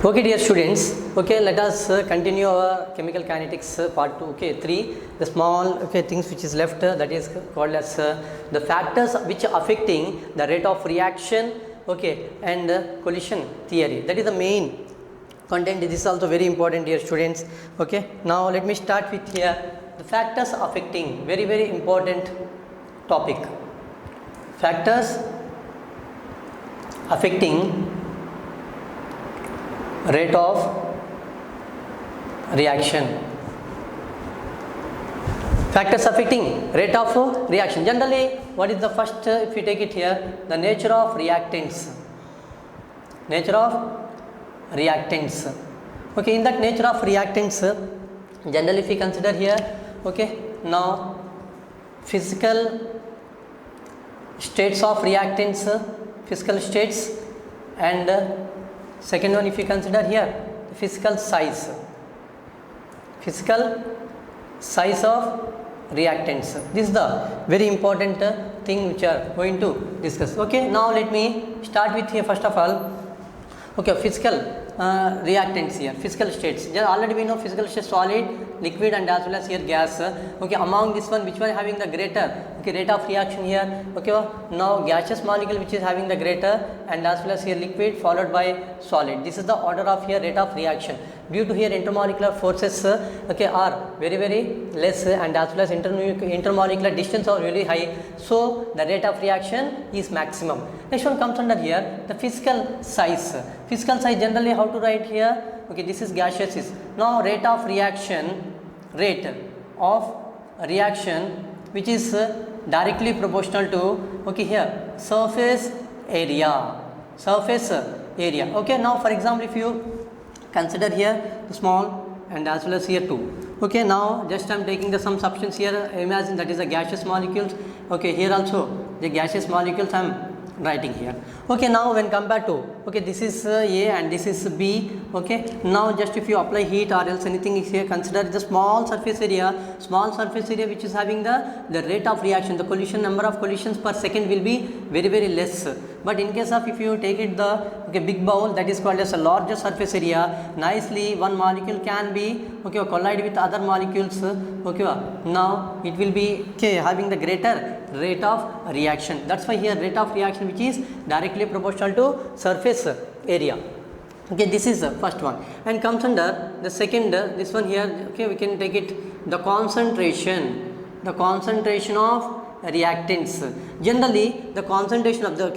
Okay, dear students, okay, let us continue our chemical kinetics part 2, okay, 3, the small things which is left, that is called as the factors which are affecting the rate of reaction, okay, and collision theory. That is the main content. This is also very important, dear students. Okay, now let me start with here the factors affecting, very important topic. Factors affecting rate of reaction. Factors affecting rate of reaction. Generally, what is the first, if you take it here, the nature of reactants. Nature of reactants. Okay, in that nature of reactants, generally if we consider here, okay, now physical states of reactants, physical states, and second one, if you consider here, physical size of reactants. This is the very important thing which are going to discuss. Okay, now let me start with here first of all. Okay, physical reactants here, physical states. Just already we know physical states: solid, liquid, and as well as here gas. Okay, among this one, which one having the greater rate of reaction here? Okay, now gaseous molecule which is having the greater, and as well as here liquid followed by solid. This is the order of here rate of reaction. Due to here intermolecular forces okay, are very less, and as well as intermolecular distance are really high, so the rate of reaction is maximum. Next one comes under here the physical size. Physical size, generally how to write here? Okay, this is gaseous. Now rate of reaction which is directly proportional to, okay, here surface area. Okay, now for example, if you consider here the small and as well as here 2. Okay, now just I am taking the some substance here. Imagine that is the gaseous molecules. Okay, here also the gaseous molecules I am writing here. Okay, now when compared to, okay, this is A and this is B. Okay, now just if you apply heat or else anything is here, consider the small surface area which is having the rate of reaction, the collision, number of collisions per second will be very less. But in case of if you take it the big bowl, that is called as a larger surface area, nicely one molecule can be collide with other molecules. Okay, now it will be having the greater rate of reaction. That's why here rate of reaction which is directly proportional to surface area. Okay, this is the first one, and comes under the second, this one here. Okay, we can take it the concentration of reactants. Generally the concentration of the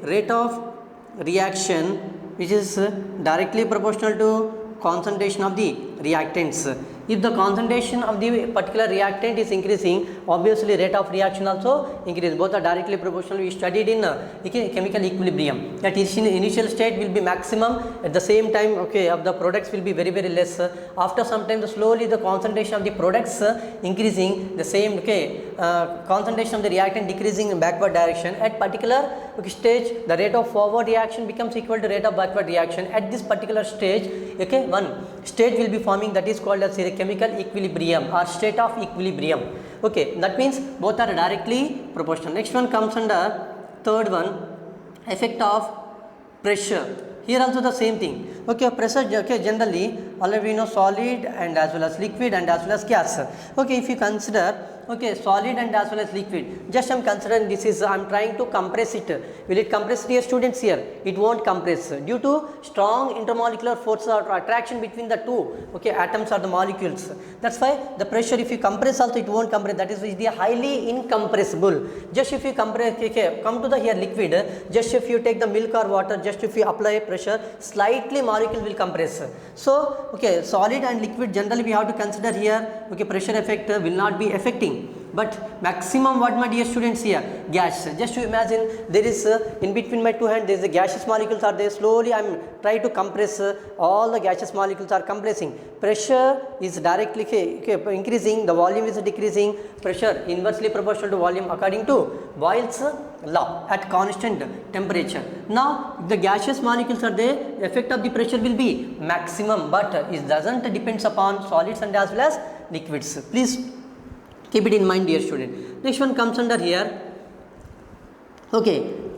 rate of reaction which is directly proportional to concentration of the reactants. If the concentration of the particular reactant is increasing, obviously rate of reaction also increases. Both are directly proportional. We studied in chemical equilibrium that initial state will be maximum, at the same time of the products will be very less. After some time, slowly the concentration of the products increasing, the same concentration of the reactant decreasing in backward direction. At particular stage, the rate of forward reaction becomes equal to rate of backward reaction. At this particular stage, one state will be forming, that is called as a chemical equilibrium or state of equilibrium. Okay, that means both are directly proportional. Next one comes under third one, effect of pressure. Here also the same thing. Okay, pressure, generally already we know solid and as well as liquid and as well as gas. Okay, if you consider solid and as well as liquid, just I am considering this is, I am trying to compress it. Will it compress, dear students? Here it won't compress due to strong intermolecular force or attraction between the two atoms or the molecules. That's why the pressure, if you compress also it won't compress. That is the highly incompressible. Just if you compress, come to the here liquid, just if you take the milk or water, just if you apply pressure, slightly molecule will compress. So solid and liquid, generally we have to consider here pressure effect will not be affecting, but maximum, what my dear students here, gas. Just to imagine there is in between my two hands there is a gaseous molecules are there. Slowly I am trying to compress, all the gaseous molecules are compressing. Pressure is directly increasing, the volume is decreasing. Pressure inversely proportional to volume according to Boyle's law at constant temperature. Now the gaseous molecules are there, effect of the pressure will be maximum, but it doesn't depends upon solids and as well as liquids. Please keep it in mind, dear student. Next one comes under here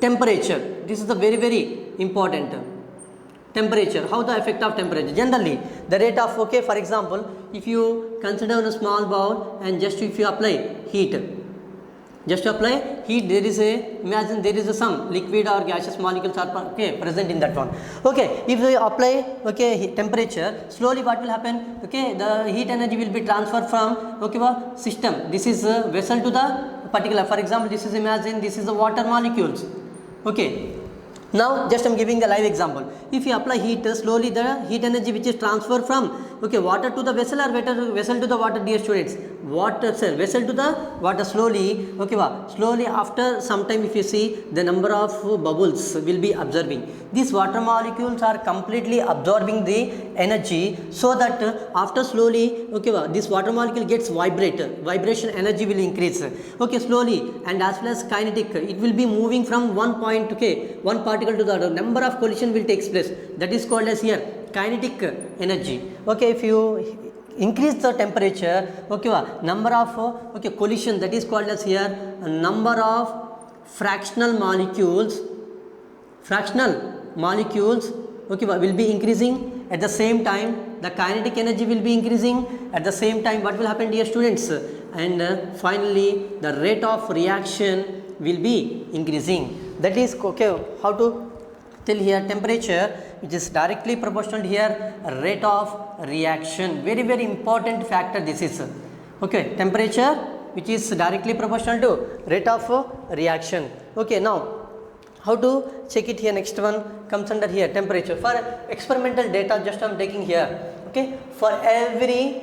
temperature. This is the very important. temperature. How the effect of temperature? Generally, the rate of, okay, for example, if you consider a small bowl and just if you apply heat, just to apply heat, there is a, imagine there is a some liquid or gaseous molecules are present in that one. Okay, if you apply temperature, slowly what will happen? Okay, the heat energy will be transferred from system. This is a vessel to the particular. For example, this is, imagine this is the water molecules. Okay. Now just I am giving the live example. If you apply heat, slowly the heat energy which is transferred from water to the vessel or vessel to the water, dear students. Vessel to the water, slowly slowly after some time, if you see, the number of bubbles will be observing. These water molecules are completely absorbing the energy, so that after slowly this water molecule gets vibration energy will increase slowly, and as well as kinetic, it will be moving from one point one particle to the other. Number of collision will take place, that is called as here kinetic energy. If you increase the temperature, number of collision, that is called as here number of fractional molecules will be increasing. At the same time, the kinetic energy will be increasing. At the same time, what will happen, dear students? And finally, the rate of reaction will be increasing. That is how to tell here temperature, which is directly proportional here rate of reaction. Very, very important factor this is. Temperature which is directly proportional to rate of reaction. Now how to check it here? Next one comes under here temperature. For experimental data, just I am taking here. For every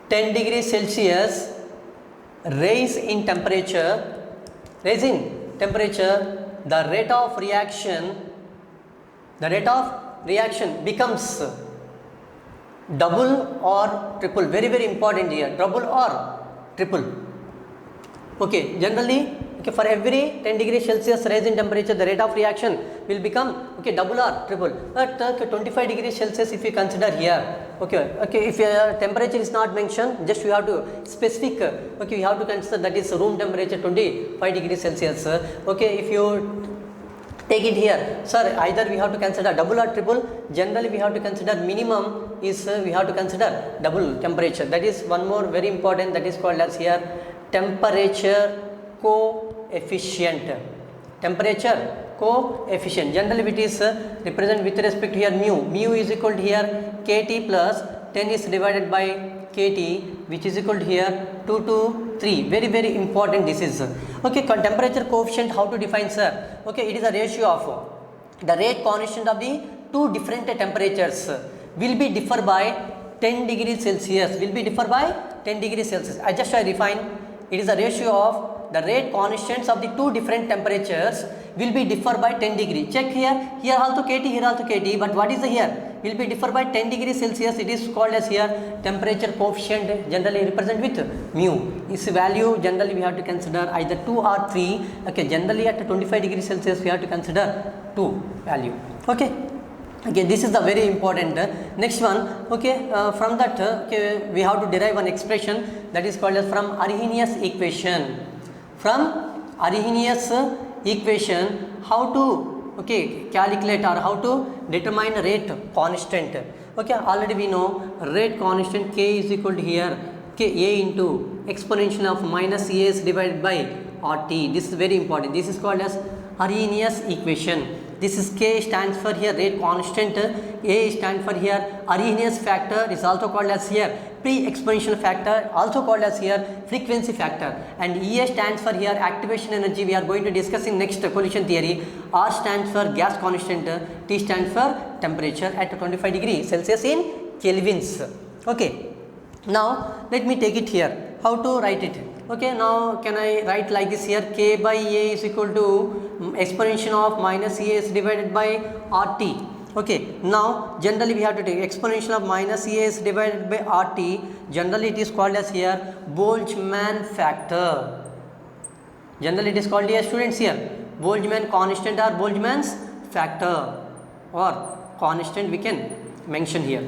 10 degrees Celsius rise in temperature, the rate of reaction becomes double or triple. Very, very important here, double or triple. Generally for every 10 degrees Celsius rise in temperature, the rate of reaction will become double or triple. But 25 degrees Celsius if you consider here, if your temperature is not mentioned, just you have to specific, you have to consider that is room temperature 25 degrees Celsius. If you take it here, sir, either we have to consider double or triple. Generally we have to consider minimum is we have to consider double temperature. That is one more very important, that is called as here temperature coefficient. Generally it is represent with respect to here mu is equal to here kt plus 10 is divided by kt, which is equal to here 2 to 3. Very, very important this is. Temperature coefficient, how to define, sir? It is a ratio of the rate constant of the two different temperatures will be differ by 10 degrees Celsius. I just refine. It is a ratio of the rate constants of the two different temperatures will be differ by 10 degree. Check here also kt, here also kt, but what is the here? Will be differ by 10 degrees Celsius. It is called as here temperature coefficient, generally represent with mu. This value generally we have to consider either 2 or 3. Generally at 25 degrees Celsius we have to consider 2 value. This is the very important. Next one, from that we have to derive an expression that is called as from Arrhenius equation. From Arrhenius equation, how to calculate or how to determine rate constant. Already we know rate constant k is equal to here A into exponential of minus as divided by RT. This is very important. This is called as Arrhenius equation. This is K stands for here rate constant, A stands for here Arrhenius factor, is also called as here pre-exponential factor, also called as here frequency factor, and EA stands for here activation energy. We are going to discuss in next collision theory. R stands for gas constant, T stands for temperature at 25 degrees Celsius in kelvins. Now let me take it here. How to write it? Now can I write like this here? K by A is equal to exponential of minus ES divided by RT. Now generally we have to take exponential of minus ES divided by RT. Generally it is called as here Boltzmann factor. Generally it is called here students here Boltzmann constant or Boltzmann's factor or constant we can mention here.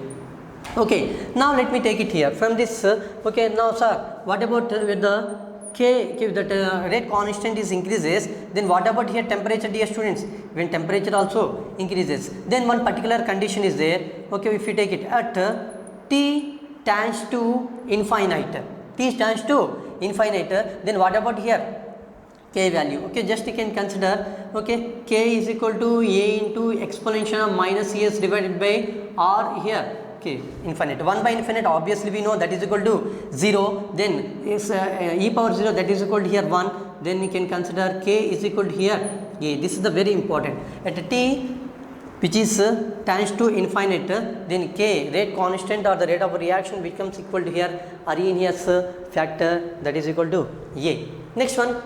Now let me take it here from this. Now sir, what about with the K that rate constant is increases, then what about here temperature, dear students? When temperature also increases, then one particular condition is there. Okay, if you take it at T tends to infinite, T tends to infinite, then what about here? K value. Okay, just you can consider, okay, K is equal to A into exponential of minus Es divided by R here. Okay, infinite, 1 by infinite, obviously we know that is equal to 0, then is e power 0, that is equal to here 1, then we can consider K is equal to here A. This is the very important. At T which is tends to infinite, then K rate constant or the rate of reaction becomes equal to here Arrhenius factor, that is equal to A. Next one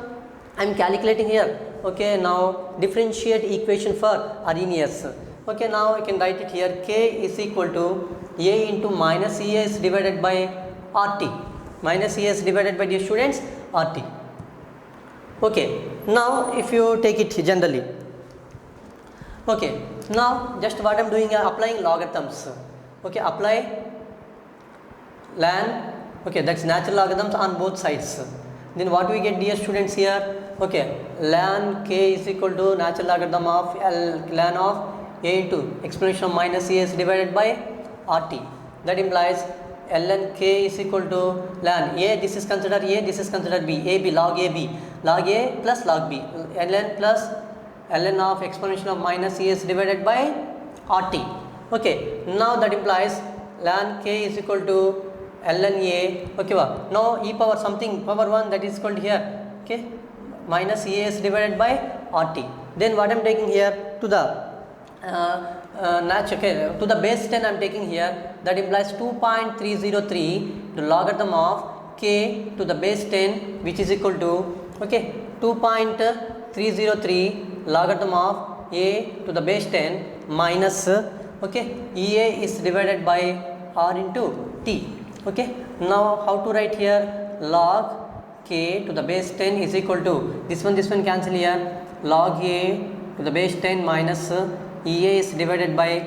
I am calculating here. Okay, now differentiate equation for Arrhenius. Okay, now I can write it here. K is equal to A into minus Es divided by RT. Minus Es divided by, dear students, RT. Okay, now if you take it generally. Okay, now just what I am doing, applying logarithms. Okay, apply ln, okay, that's natural logarithms on both sides. Then what we get, dear students, here? Okay, ln K is equal to natural logarithm of ln of A into exponential of minus Es divided by RT. That implies ln K is equal to ln A, this is considered A, this is considered B, AB, log AB, log A plus log B, ln plus ln of exponential of minus Es divided by RT. Okay, now that implies ln K is equal to ln A, okay, now e power something power 1, that is equal to here, okay, minus Es divided by RT. Then what I am taking here to the okay, to the base 10 I am taking here, that implies 2.303 the logarithm of K to the base 10, which is equal to, okay, 2.303 logarithm of A to the base 10 minus, okay, EA is divided by R into T. Okay, now how to write here? Log K to the base 10 is equal to this one cancel here, log A to the base 10 minus EA is divided by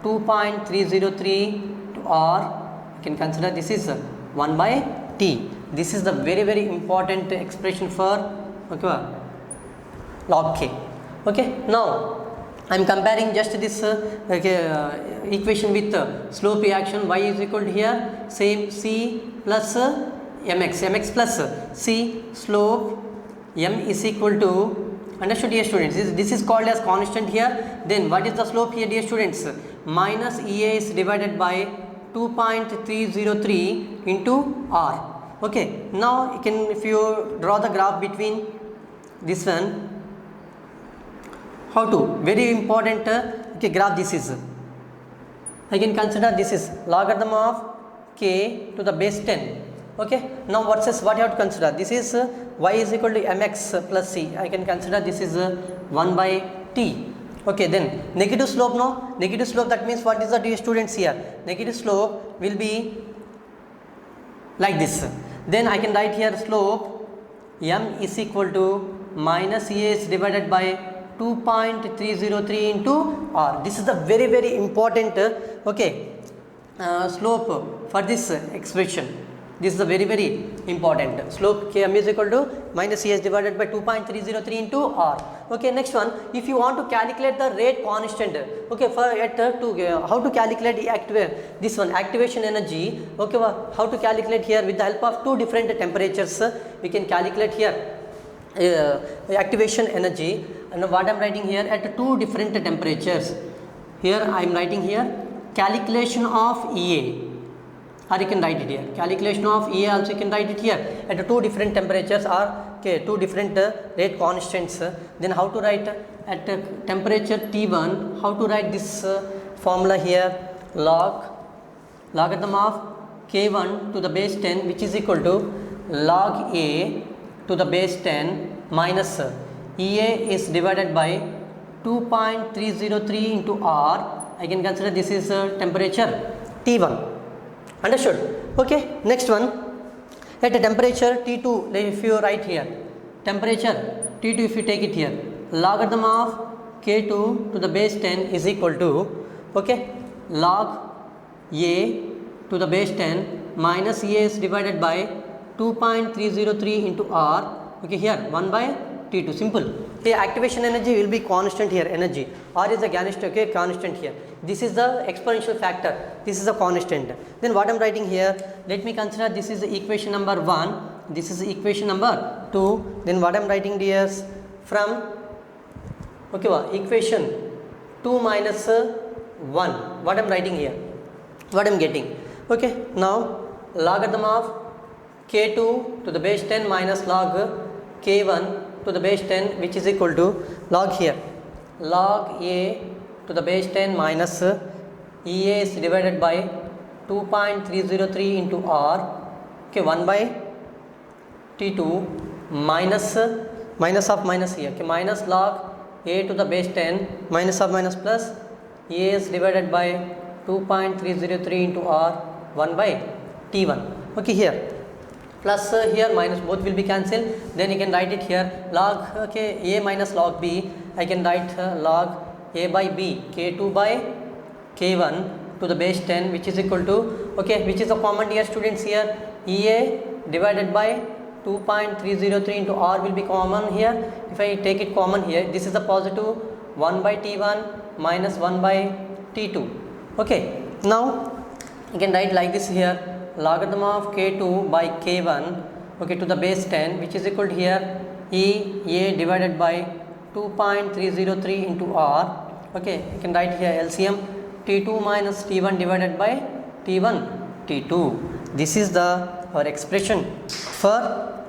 2.303 to R. You can consider this is 1 by T. This is the very important expression for, okay, log K. Okay, now I am comparing just this equation with slope reaction. Y is equal to here same C plus mx plus C, slope m is equal to, understood, dear students, this is called as constant here. Then what is the slope here, dear students? Minus EA is divided by 2.303 into R. Okay, now you can, if you draw the graph between this one, how to, very important, okay, graph this is, I can consider this is logarithm of K to the base 10. Okay, now versus what you have to consider, this is y is equal to mx plus c, I can consider this is 1 by t. Okay, then negative slope, no, negative slope, that means what is the, dear students, here negative slope will be like this. Then I can write here slope m is equal to minus a is divided by 2.303 into r. This is the very important okay slope for this expression. This is the very important slope. Km is equal to minus C s divided by 2.303 into R. Okay, next one, if you want to calculate the rate constant, okay, for how to calculate this one activation energy, okay, how to calculate here with the help of two different temperatures, we can calculate here activation energy. And what I am writing here at two different temperatures, here I am writing here calculation of EA, or you can write it here calculation of EA, also you can write it here at two different temperatures or okay, two different rate constants. Then how to write at temperature T1, how to write this formula here, logarithm of K1 to the base 10, which is equal to log A to the base 10 minus EA is divided by 2.303 into R. I can consider this is temperature T1. Understood? Okay, next one, at a temperature T2, if you write here temperature T2, if you take it here, logarithm of K2 to the base 10 is equal to, okay, log A to the base 10 minus EA is divided by 2.303 into R. Okay, here 1 by T2, simple. Here activation energy will be constant here, energy. R is the constant here. This is the exponential factor, this is the constant. Then what I am writing here, let me consider this is the equation number 1, this is equation number 2. Then what I am writing here, from equation 2 minus 1, what I am writing here, what I am getting. Okay, now logarithm of k2 to the base 10 minus log k1 to the base 10, which is equal to log here, log a to the base 10 minus EA is divided by 2.303 into R, okay, 1 by T2 minus of minus here, okay, minus log a to the base 10 minus of minus plus EA is divided by 2.303 into R 1 by T1. Okay, here plus here minus, both will be cancelled. Then you can write it here, log a minus log b, I can write log a by b, k2 by k1 to the base 10, which is equal to, okay, which is the common here students here, EA divided by 2.303 into R will be common here. If I take it common here, this is the positive 1 by T1 minus 1 by T2. Okay, now you can write like this here, logarithm of k2 by k1, okay, to the base 10, which is equal to here EA divided by 2.303 into R. Okay, you can write here LCM T2 minus T1 divided by T1 T2. This is the our expression for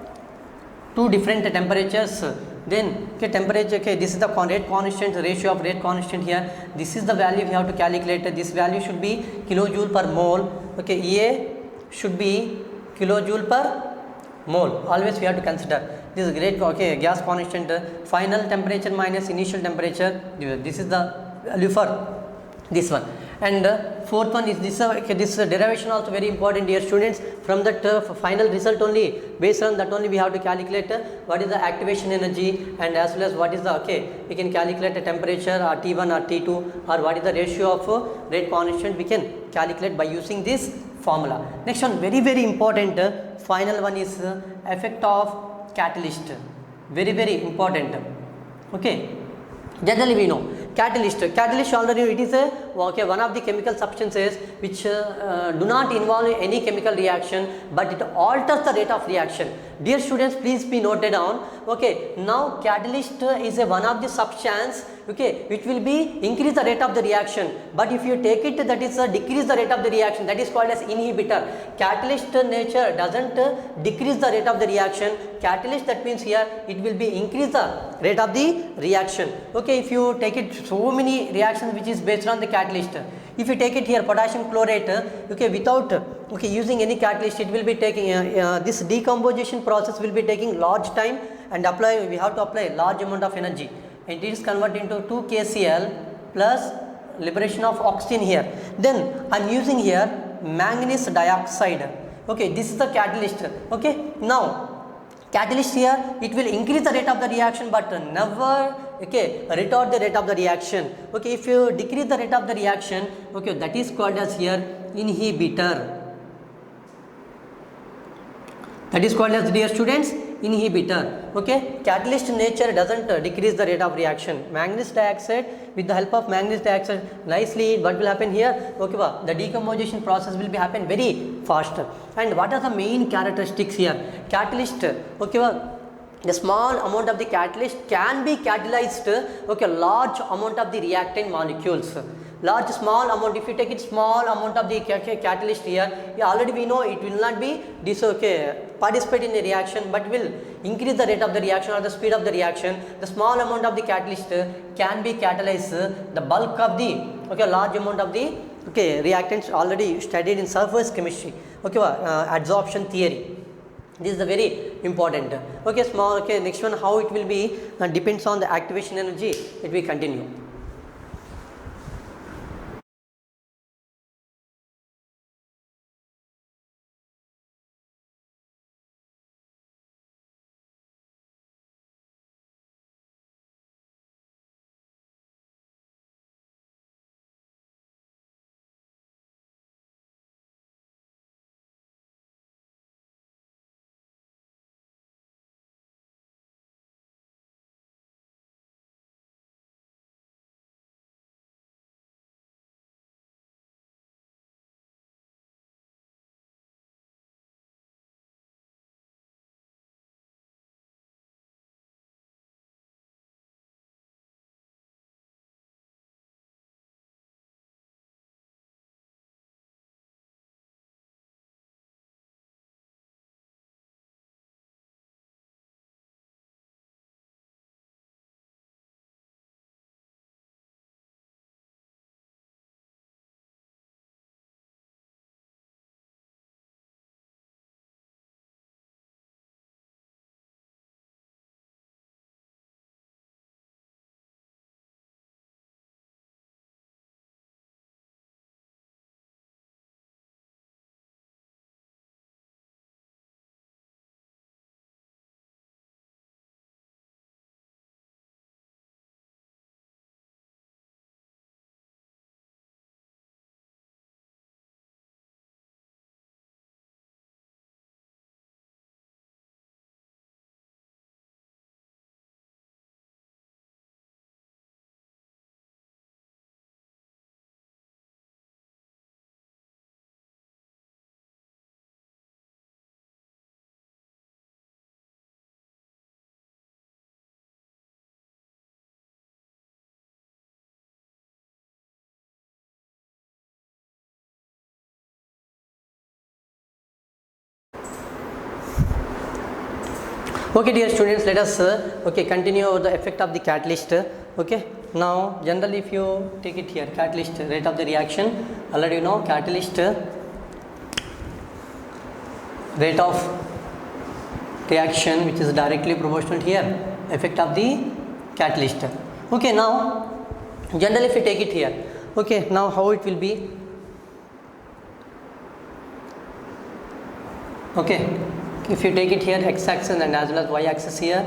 two different temperatures. Then temperature, this is the rate constant, ratio of rate constant here. This is the value we have to calculate. This value should be kilojoule per mole. Okay, EA should be kilojoule per mole. Always we have to consider. This is great. Okay, gas constant, final temperature minus initial temperature. This is the value for this one. And fourth one is this. This derivation also very important, dear students. From that final result only, based on that only we have to calculate what is the activation energy, and as well as what is the we can calculate the temperature or T1 or T2, or what is the ratio of rate constant we can calculate by using this formula. Next one, very very important, final one is effect of catalyst. Very very important. Okay, generally we know catalyst already it is one of the chemical substances which do not involve any chemical reaction, but it alters the rate of reaction. Dear students, please be noted down. Okay, now catalyst is one of the substance, okay, which will be increase the rate of the reaction, but if you take it, that is decrease the rate of the reaction, that is called as inhibitor. Catalyst nature doesn't decrease the rate of the reaction. Catalyst, that means here it will be increase the rate of the reaction. Okay, if you take it, so many reactions which is based on the catalyst. If you take it here, potassium chlorate, okay, without using any catalyst, it will be taking this decomposition process will be taking large time, and we have to apply large amount of energy, and it is converted into 2 KCl plus liberation of oxygen here. Then I am using here manganese dioxide. Okay, this is the catalyst. Okay, now catalyst here, it will increase the rate of the reaction, but never retard the rate of the reaction. Okay, if you decrease the rate of the reaction, okay, that is called as here inhibitor. That is called as, dear students, inhibitor. Okay, catalyst nature doesn't decrease the rate of reaction. Manganese dioxide, with the help of manganese dioxide, nicely what will happen here, okay, the decomposition process will be happen very fast. And what are the main characteristics here? Catalyst, okay, the small amount of the catalyst can be catalyzed, okay, large amount of the reactant molecules. Large, small amount, if you take it small amount of the catalyst here, already we know it will not be participate in the reaction, but will increase the rate of the reaction or the speed of the reaction. The small amount of the catalyst can be catalyzed the bulk of the large amount of the reactants already studied in surface chemistry, adsorption theory. This is the very important. Okay, next one, how it will be depends on the activation energy. It will continue. Okay, dear students, let us continue the effect of the catalyst. Okay, now generally if you take it here, catalyst rate of the reaction, already you know catalyst rate of reaction which is directly proportional here, effect of the catalyst. Okay, now generally if you take it here, okay, now how it will be? Okay, if you take it here x axis and as well as y axis here,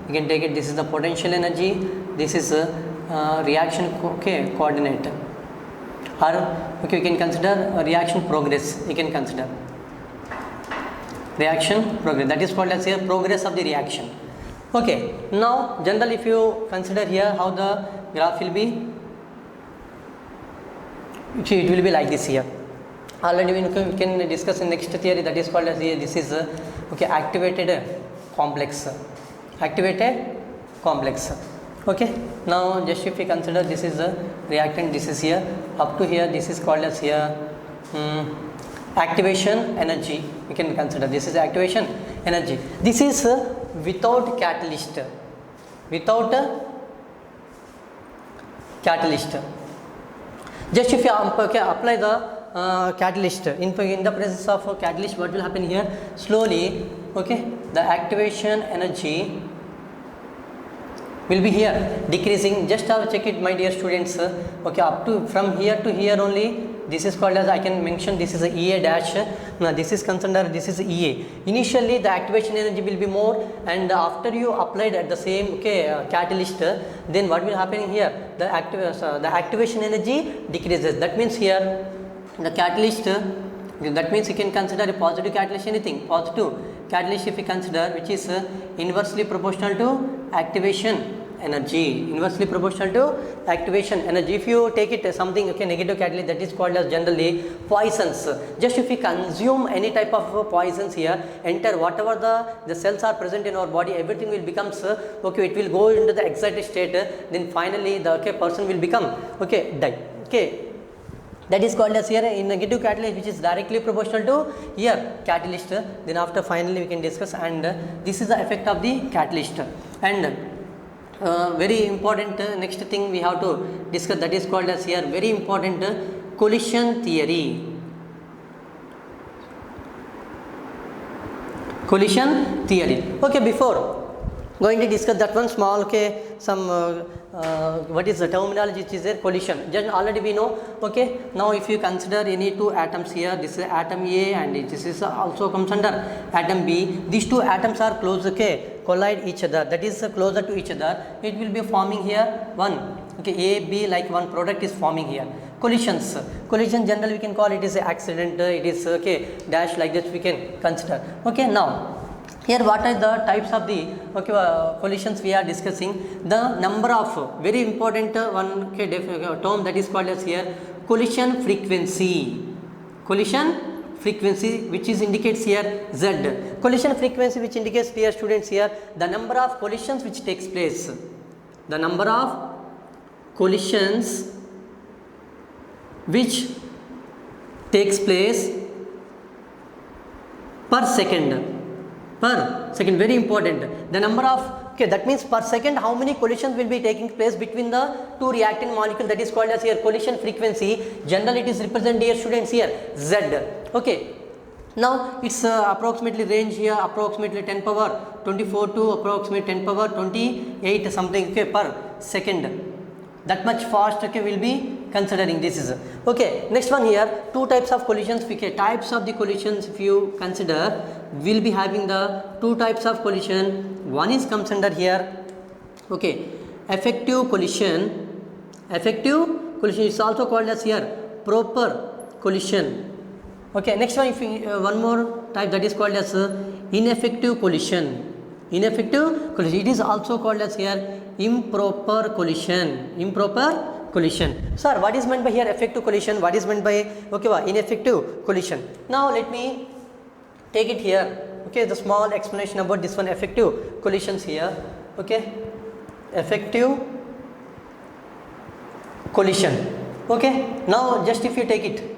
you can take it, this is the potential energy, this is a reaction coordinate, or okay, you can consider a reaction progress, you can consider reaction progress, that is called as here progress of the reaction. Okay, now generally if you consider here how the graph will be, it will be like this here. Already we can discuss in next theory, that is called as here, this is activated complex, activated complex. Okay, now just if we consider this is a reactant, this is here, up to here this is called as here activation energy, we can consider this is activation energy. This is without catalyst, without catalyst. Just if you apply the catalyst in the presence of catalyst, what will happen here? Slowly, okay, the activation energy will be here decreasing. Just check it, my dear students. Okay, up to from here to here only. This is called as, I can mention, this is a EA dash. Now this is considered, this is EA. Initially the activation energy will be more, and after you applied at the same catalyst, then what will happen here? The activation energy decreases. That means here the catalyst, that means you can consider a positive catalyst, anything positive catalyst if you consider, which is inversely proportional to activation energy, inversely proportional to activation energy. If you take it something negative catalyst, that is called as generally poisons. Just if you consume any type of poisons here, enter whatever the cells are present in our body, everything will becomes it will go into the excited state, then finally the person will become die. Okay, that is called as here in negative catalyst, which is directly proportional to here catalyst. Then after finally we can discuss, and this is the effect of the catalyst. And very important next thing we have to discuss, that is called as here very important collision theory. Collision theory. Okay, before going to discuss that one small some what is the terminology which is there? Collision. Just already we know. Okay, now if you consider any two atoms here, this is atom A and this is also comes under atom B. These two atoms are close, collide each other, that is closer to each other. It will be forming here one A, B, like one product is forming here. Collisions. Collision generally we can call it is accident, it is dash, like this we can consider. Okay, now here what are the types of the collisions we are discussing? The number of very important one term, that is called as here collision frequency. Collision frequency, which is indicates here Z. Collision frequency, which indicates, dear students, here the number of collisions which takes place. The number of collisions which takes place per second. Per second, very important. The number of, that means per second how many collisions will be taking place between the two reactant molecules, that is called as here collision frequency. Generally it is represented, dear students, here Z. Okay, now it's approximately range here approximately 10 power 24 to approximately 10 power 28 something per second. That much fast will be considering this is next one here, two types of collisions. Types of the collisions if you consider, will be having the two types of collision. One is comes under here effective collision. Effective collision is also called as here proper collision. Next one, if we, one more type, that is called as ineffective collision. Ineffective collision, it is also called as here improper collision. Improper collision. Sir, what is meant by here effective collision? What is meant by ineffective collision? Now let me take it here. The small explanation about this one, effective collisions here. Effective collision. Now just if you take it,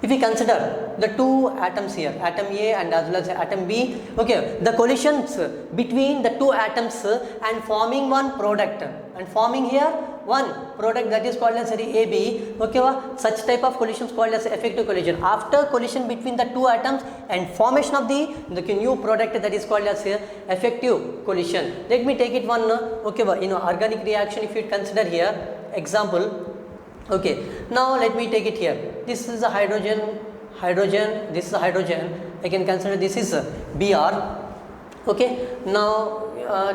If we consider the two atoms here, atom A and as well as atom B, okay, the collisions between the two atoms and forming one product and forming here one product that is called as AB, okay, such type of collisions called as effective collision. After collision between the two atoms and formation of the new product, that is called as effective collision. Let me take it one, okay, organic reaction. If you consider here example, okay, now let me take it here. This is a hydrogen, this is a hydrogen. I can consider this is Br. Okay, now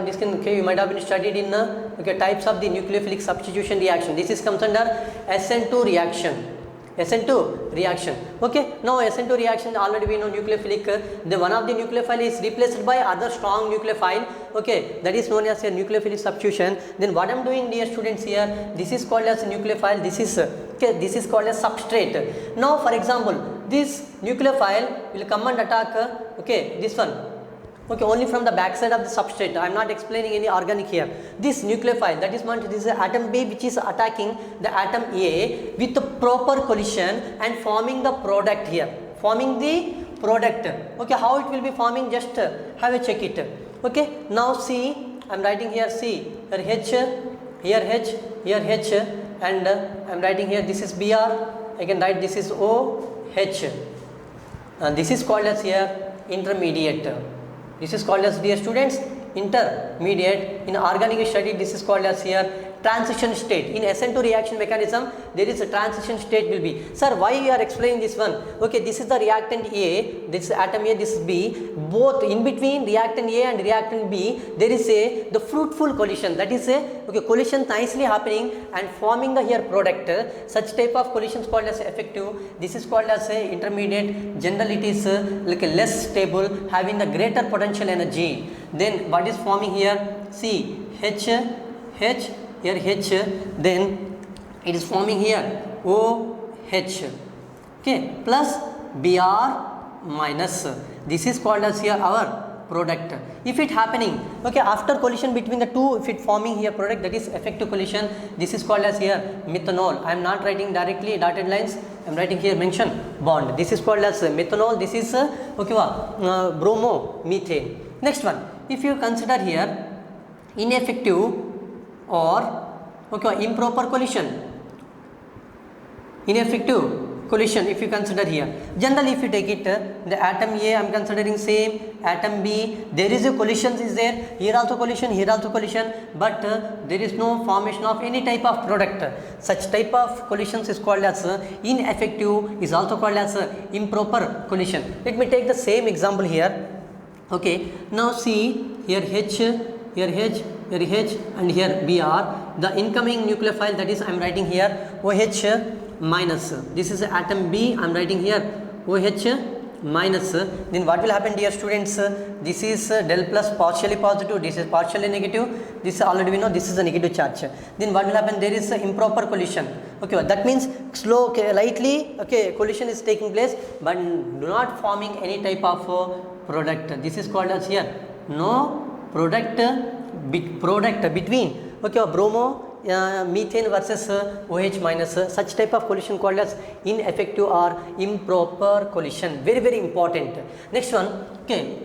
this can, okay, you might have been studied in okay, types of the nucleophilic substitution reaction. This is comes under SN2 reaction. SN2 reaction. Okay, now SN2 reaction already we know nucleophilic. The one of the nucleophile is replaced by other strong nucleophile. Okay, that is known as a nucleophilic substitution. Then what I am doing, dear students, here, this is called as nucleophile. This is okay, this is called as substrate. Now, for example, this nucleophile will come and attack. Okay, this one. Okay, only from the back side of the substrate. I am not explaining any organic here. This nucleophile, that is meant, this is atom B which is attacking the atom A with the proper collision and forming the product here. Forming the product. Okay, how it will be forming, just have a check it. Okay, now see, I am writing here C, here H, here H, here H, and I am writing here this is Br. I can write this is OH. This is called as here intermediate. This is called as, dear students, intermediate. In organic study, this is called as here transition state. In SN2 reaction mechanism, there is a transition state will be. Sir, why you are explaining this one? Okay, this is the reactant A, this is atom A, this is B. Both in between reactant A and reactant B, there is the fruitful collision. That is okay, collision nicely happening and forming the here product. Such type of collisions called as effective. This is called as intermediate. Generally, it is like a less stable, having the greater potential energy. Then what is forming here? See, H, here H, then it is forming here OH, okay, plus Br minus. This is called as here our product. If it happening, okay, after collision between the two, if it forming here product, that is effective collision. This is called as here methanol. I am not writing directly dotted lines. I am writing here mention bond. This is called as methanol. This is okay, bromomethane. Next one, if you consider here ineffective or okay, improper collision. Ineffective collision, if you consider here, generally if you take it, the atom A I am considering same, atom B, there is a collision is there, here also collision, here also collision, but there is no formation of any type of product. Such type of collisions is called as ineffective, is also called as improper collision. Let me take the same example here. Okay, now see here H, here H, here H, and here Br. The incoming nucleophile, that is I am writing here OH minus. This is atom B, I am writing here OH minus. Then what will happen, dear students? This is del plus partially positive, this is partially negative, this already we know this is a negative charge. Then what will happen? There is improper collision. Okay, that means slow, okay, lightly, okay, collision is taking place, but do not forming any type of product. This is called as here no product between, okay, bromo methane versus OH minus. Such type of collision called as ineffective or improper collision. Very, very important. Next one, okay,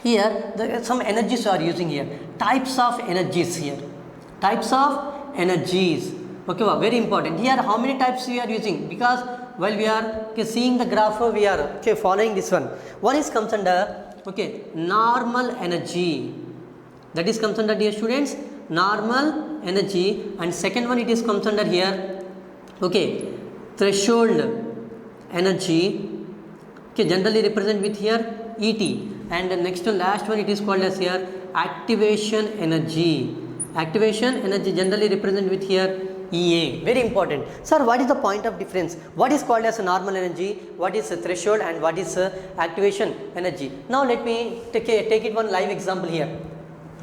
here some energies are using here. Types of energies here. Types of energies. Okay, very important. Here how many types we are using? Because while we are seeing the graph, we are following this one. One is comes under normal energy. That is comes under, dear students, normal energy, and second one it is comes under here threshold energy, generally represent with here ET, and the next to last one it is called as here activation energy. Activation energy generally represent with here EA. Very important. Sir, what is the point of difference? What is called as a normal energy, what is a threshold, and what is activation energy? Now let me take it one live example here.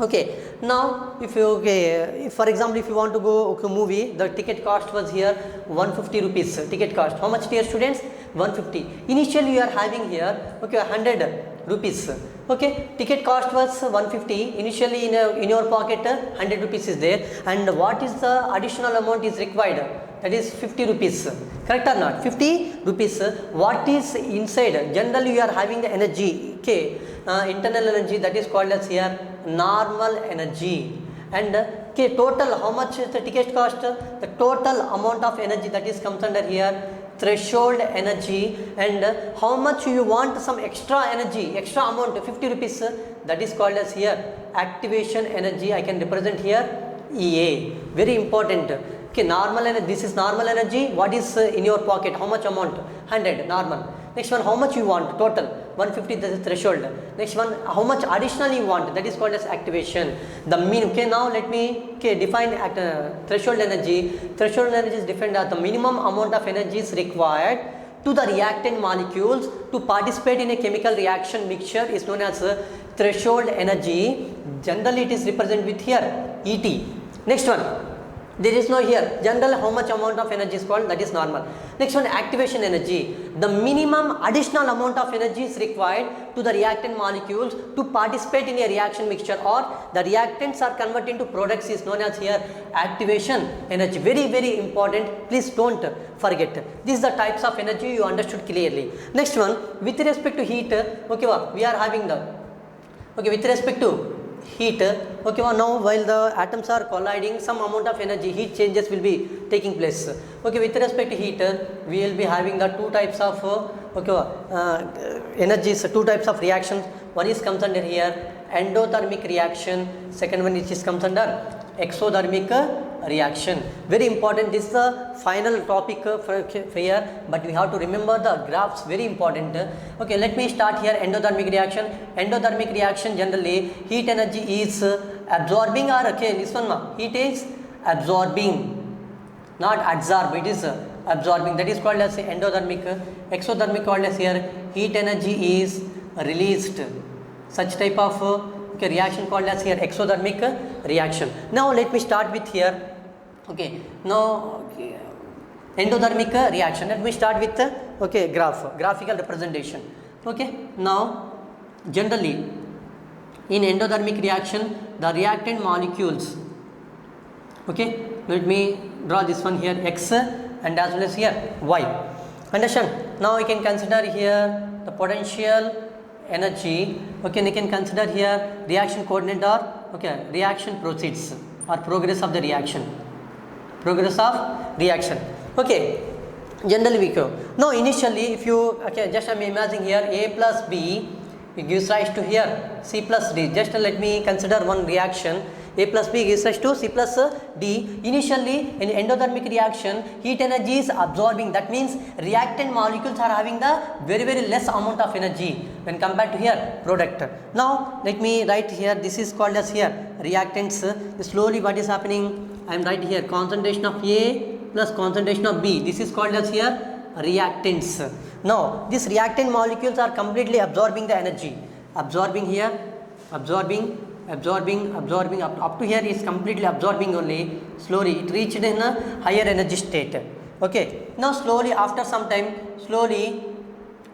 Okay, now if you if for example if you want to go movie, the ticket cost was here 150 rupees ticket cost. How much, dear students? 150. Initially you are having here 100 rupees. Okay, ticket cost was 150. Initially in your pocket 100 rupees is there, and what is the additional amount is required? That is 50 rupees. Correct or not? 50 rupees. What is inside? Generally you are having the energy, okay, internal energy, that is called as here normal energy. And okay, total, how much is the ticket cost? The total amount of energy, that is comes under here threshold energy. And how much you want some extra energy, extra amount, 50 rupees, that is called as here activation energy. I can represent here EA. Very important. Okay, normal energy, this is normal energy. What is in your pocket? How much amount? 100, normal. Next one, how much you want? Total 150, that is threshold. Next one, how much additional you want? That is called as activation. The mean. Okay, now let me define threshold energy. Threshold energy is defined as the minimum amount of energy is required to the reactant molecules to participate in a chemical reaction mixture is known as threshold energy. Generally it is represented with here ET. Next one, there is no here general how much amount of energy is called, that is normal. Next one, activation energy. The minimum additional amount of energy is required to the reactant molecules to participate in a reaction mixture, or the reactants are converted into products is known as here activation energy. Very, very important. Please don't forget. These are the types of energy you understood clearly. Next one, with respect to heat, okay, we are having the, okay, with respect to heat, okay, now while the atoms are colliding, some amount of energy, heat changes will be taking place. Okay, with respect to heat, we will be having the two types of energies, two types of reactions. One is comes under here endothermic reaction, second one which is comes under exothermic reaction. Very important. This is the final topic for here, but we have to remember the graphs, very important. Okay, let me start here. Endothermic reaction. Endothermic reaction, generally heat energy is absorbing, or okay, this one heat is absorbing, not absorb, it is absorbing, that is called as endothermic. Exothermic called as here heat energy is released. Such type of okay, reaction called as here exothermic reaction. Now let me start with here. Okay, now okay, endothermic reaction. Let me start with okay, graphical representation. Okay, now generally in endothermic reaction, the reactant molecules, okay, let me draw this one here X and as well as here Y. Understand? Now we can consider here the potential energy. Okay, we can consider here reaction coordinate, or okay, reaction proceeds or progress of the reaction. Progress of reaction. Okay, generally we go. Now initially if you, okay, just I am imagining here A plus B, it gives rise to here C plus D. Just let me consider one reaction. A plus B gives rise to C plus D. Initially in endothermic reaction, heat energy is absorbing. That means reactant molecules are having the very, very less amount of energy when compared to here product. Now let me write here, this is called as here reactants. Slowly what is happening, I am writing here concentration of A plus concentration of B. This is called as here reactants. Now these reactant molecules are completely absorbing the energy. Absorbing here, absorbing up to here is completely absorbing only. Slowly it reached in a higher energy state. Okay, now slowly after some time, slowly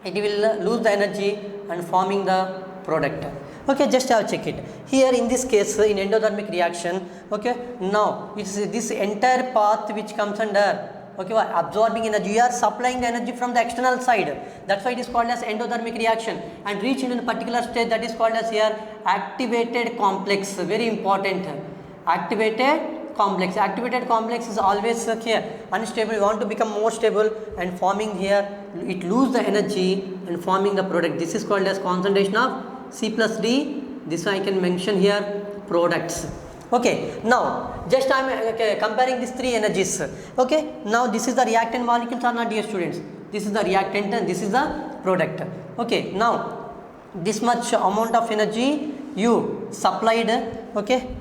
it will lose the energy and forming the product. Okay, just have check it here in this case in endothermic reaction. Okay, now it's this entire path which comes under, okay, absorbing energy. You are supplying the energy from the external side. That's why it is called as endothermic reaction, and reach in a particular stage, that is called as here activated complex. Very important. Activated complex. Activated complex is always here unstable. You want to become more stable, and forming here it lose the energy and forming the product. This is called as concentration of C plus D. This I can mention here products. Okay, now just I am comparing these three energies. Okay, now this is the reactant molecules or not, dear students? This is the reactant and this is the product. Okay, now this much amount of energy you supplied. Okay,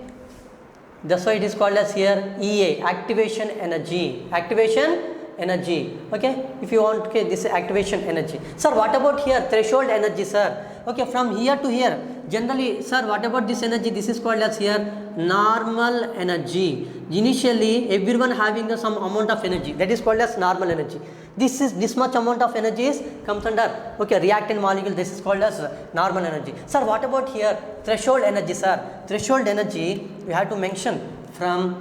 that's why it is called as here EA, activation energy. Activation energy. Okay, if you want, okay, this activation energy. Sir, what about here threshold energy, sir? Okay, from here to here, generally, sir, what about this energy? This is called as here normal energy. Initially, everyone having the some amount of energy, that is called as normal energy. This much amount of energy is comes under reactant molecule. This is called as normal energy. Sir, what about here threshold energy? Sir, threshold energy we have to mention from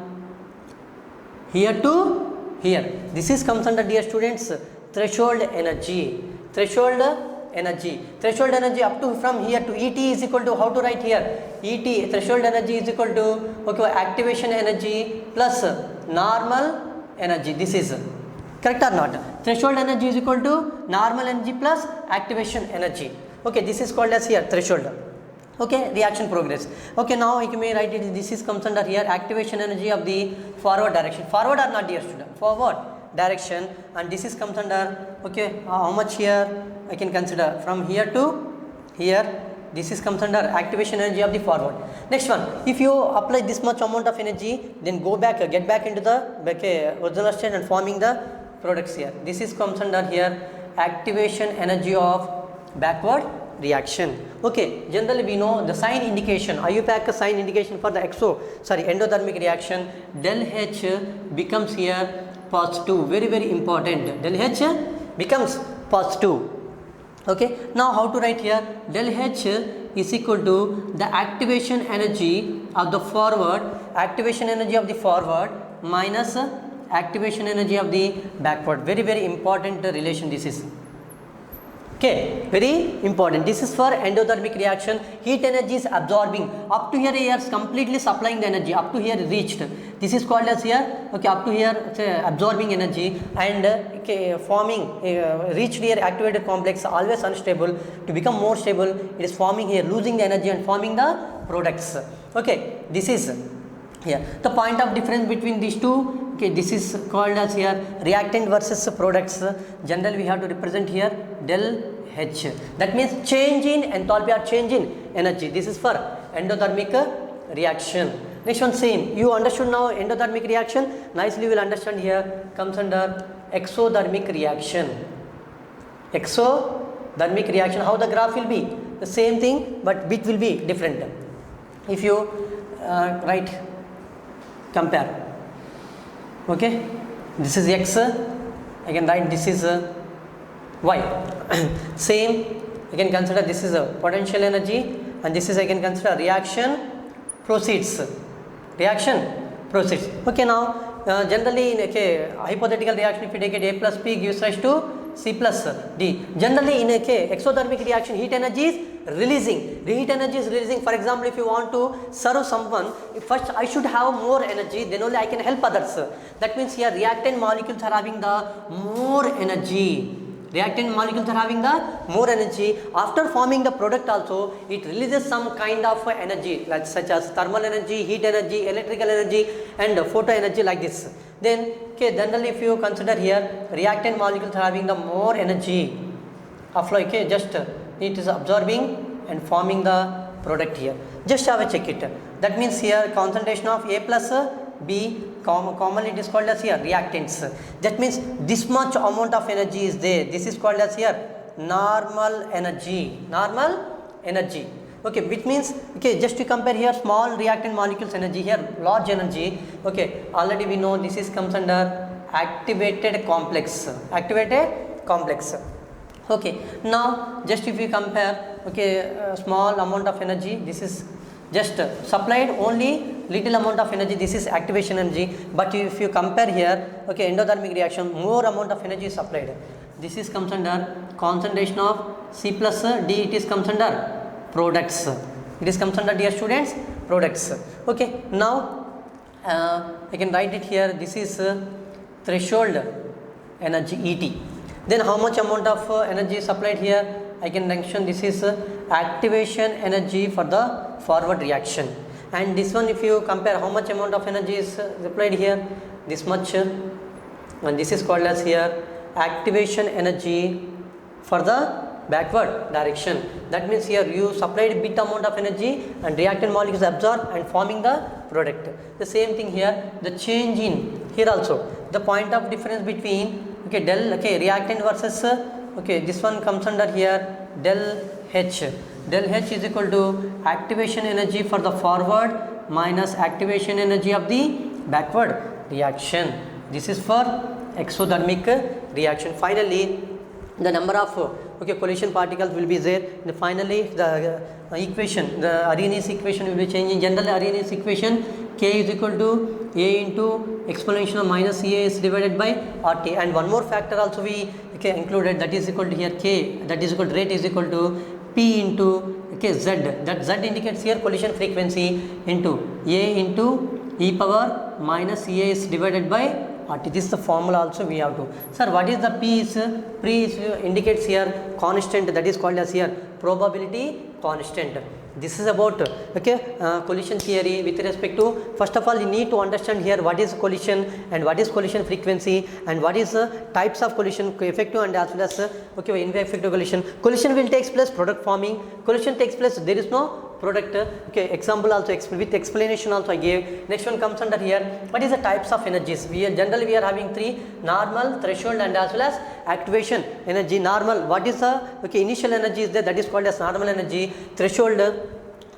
here to here. This is comes under, dear students, threshold energy. Threshold energy up to from here to ET is equal to, how to write here? ET, threshold energy is equal to activation energy plus normal energy. This is correct or not? Threshold energy is equal to normal energy plus activation energy. Okay, this is called as here threshold. Okay, reaction progress. Okay, now you may write it. This is comes under here activation energy of the forward direction. Forward or not, dear student? Forward direction, and this is comes under how much here I can consider from here to here. This is comes under activation energy of the forward. Next one, if you apply this much amount of energy, then get back into the original state and forming the products here. This is comes under here activation energy of backward reaction. Okay, generally we know the sign indication, IUPAC sign indication for the endothermic reaction, del H becomes here positive. Very important. Del H becomes positive. Okay, now how to write here? Del H is equal to the activation energy of the forward, minus activation energy of the backward. Very important relation this is. Okay, very important. This is for endothermic reaction. Heat energy is absorbing. Up to here, he is completely supplying the energy. Up to here reached. This is called as here. Okay, up to here absorbing energy and forming reached here activated complex always unstable. To become more stable, it is forming here, losing the energy and forming the products. Okay, this is here the point of difference between these two. Okay, this is called as here reactant versus products. Generally we have to represent here del H. That means change in enthalpy or change in energy. This is for endothermic reaction. Next one, same. You understood now endothermic reaction. Nicely you will understand here comes under exothermic reaction. Exothermic reaction. How the graph will be? The same thing, but bit will be different. If you compare. Okay, this is X, I can write this is Y. Same, I can consider this is a potential energy, and this is I can consider reaction proceeds. Okay, now generally in a hypothetical reaction, if you take it A plus P gives rise to C plus D. Generally in a exothermic reaction, heat energy is releasing. The heat energy is releasing. For example, if you want to serve someone, first I should have more energy, then only I can help others. That means here reactant molecules are having the more energy. After forming the product also, it releases some kind of energy, like such as thermal energy, heat energy, electrical energy, and photo energy, like this. Then generally if you consider here reactant molecules are having the more energy of just it is absorbing and forming the product here. Just have a check it. That means here concentration of A plus B, commonly it is called as here reactants. That means this much amount of energy is there. This is called as here normal energy. Okay, which means just to compare here small reactant molecules energy, here large energy. Okay, already we know this is comes under activated complex. Okay, now just if we compare small amount of energy, this is just supplied only little amount of energy, this is activation energy. But if you compare here endothermic reaction, more amount of energy is supplied. This is comes under concentration of C plus D, it is comes under products. It is comes under, dear students, products. Okay, now I can write it here. This is threshold energy ET. Then how much amount of energy is supplied here? I can mention this is activation energy for the forward reaction. And this one, if you compare how much amount of energy is supplied here, this much, and this is called as here activation energy for the backward direction. That means here you supplied bit amount of energy and reactant molecules absorb and forming the product. The same thing here, the change in here also, the point of difference between reactant versus this one comes under here del H. del H is equal to activation energy for the forward minus activation energy of the backward reaction. This is for exothermic reaction. Finally, the number of collision particles will be there. And finally, the equation, the Arrhenius equation will be changing. Generally, Arrhenius equation K is equal to A into exponential minus EAS divided by RT, and one more factor also we included, that is equal to here K, that is equal to rate is equal to P into Z. That Z indicates here collision frequency into A into e power minus EAS divided by RT. This is the formula also we have to. Sir, what is the P is? P indicates here constant, that is called as here probability constant. This is about collision theory with respect to, first of all you need to understand here what is collision and what is collision frequency and what is types of collision, effective and as well as ineffective collision. Collision will takes place product forming, collision takes place there is no product. Example also with explanation also I gave. Next one comes under here, what is the types of energies? Generally we are having three: normal, threshold and as well as activation energy. Normal, what is the initial energy is there, that is called as normal energy. Threshold,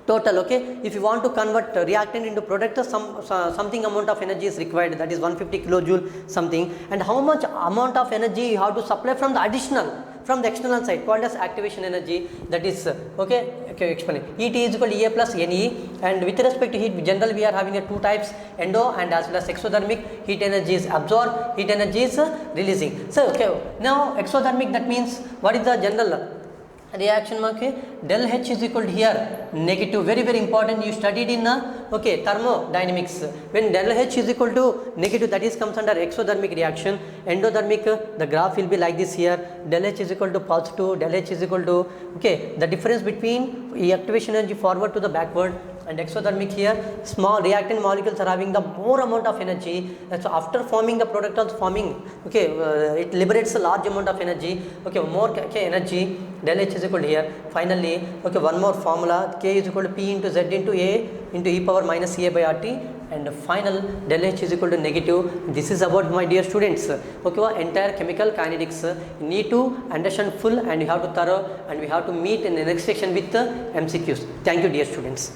total. If you want to convert reactant into product, something amount of energy is required, that is 150 kilojoule something, and how much amount of energy you have to supply from the additional, from the external side, called as activation energy. That is explain. ET is equal to EA plus NE, and with respect to heat, generally we are having two types: endo and as well as exothermic. Heat energy is absorbed, heat energy is releasing. So now exothermic, that means what is the general reaction mark? Del H is equal to here negative. Very important, you studied in thermodynamics. When del H is equal to negative, that is comes under exothermic reaction. Endothermic, the graph will be like this here. Del H is equal to positive, del H is equal to the difference between activation energy forward to the backward. And exothermic here, small reactant molecules are having the more amount of energy, and so after forming the product also forming, it liberates a large amount of energy, more energy. Del H is equal to here. Finally, one more formula, K is equal to P into Z into A into e power minus EA by RT, and final del H is equal to negative. This is about, my dear students, entire chemical kinetics. You need to understand full, and you have to thorough, and we have to meet in the next section with the MCQs. Thank you, dear students.